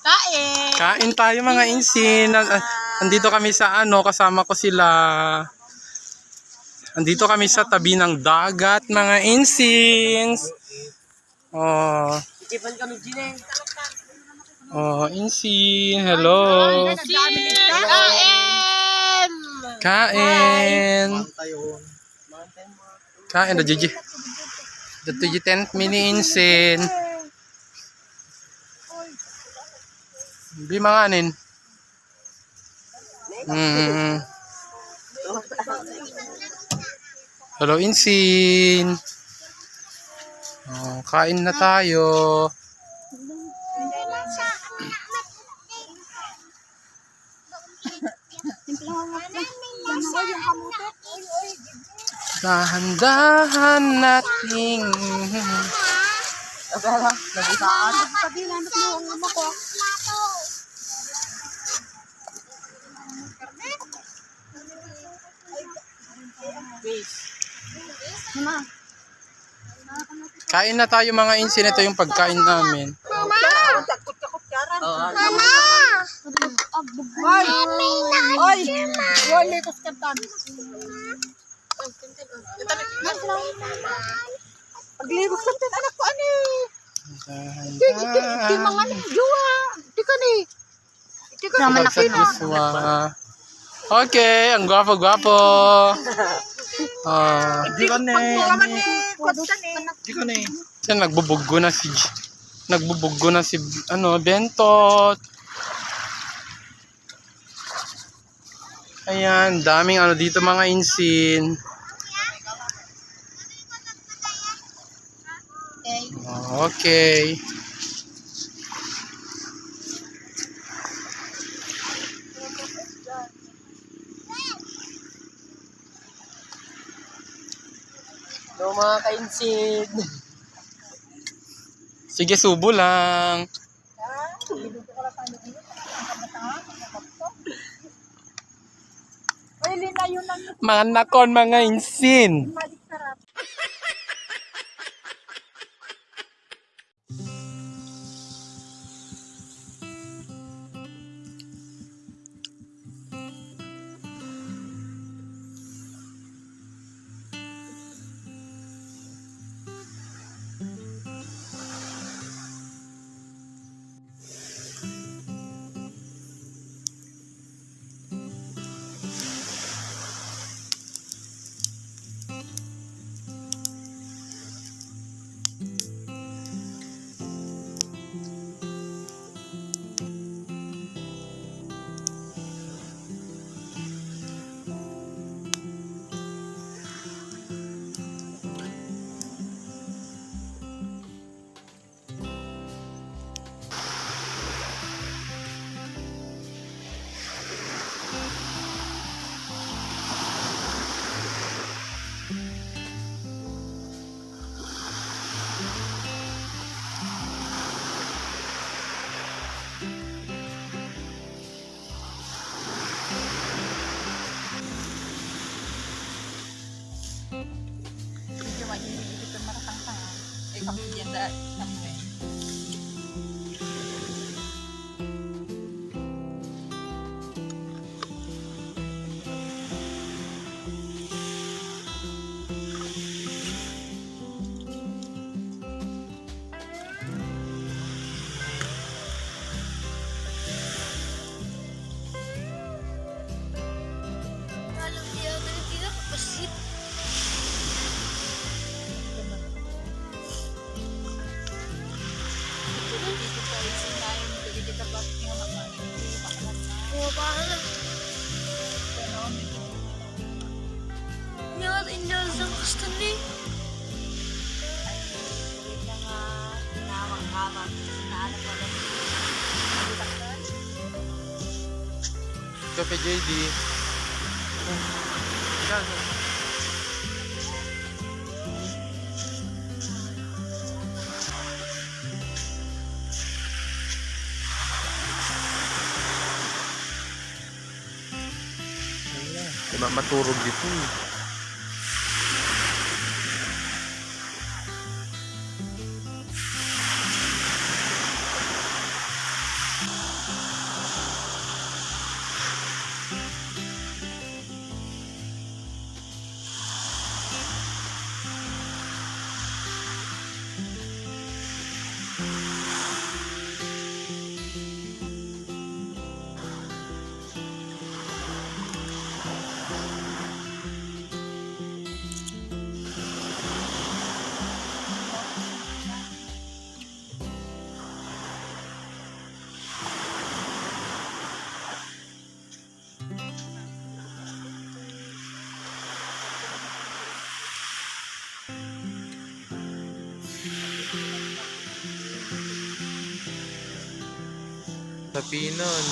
Kain! Kain tayo mga insin. Andito kami sa kasama ko sila. Andito kami sa tabi ng dagat mga insins. Oh. Oh, insin. Hello. Kain! Kain. Kain na Gigi. Dito yung tent mini insin. Bimanganin. Hello insin. Oh, kain na tayo. Dahan-dahan nating kain na tayo mga insin. Ito yung pagkain namin. Oy! Wala ito sa kantan. Paglibos kantan anak ko ani. Di mga ni juwa. Di ka ni. Di ka naman nakina. Okay, ang gwapo-gwapo. Di ka ni. Di ka ni. Nagbubuggo na si Bentot. Ayan, daming dito mga insin. Okay. Hello mga kainsin. Sige, subo lang. Mga nakon mga insin. Ito kay JD. Diba maturog dito. Tapinon.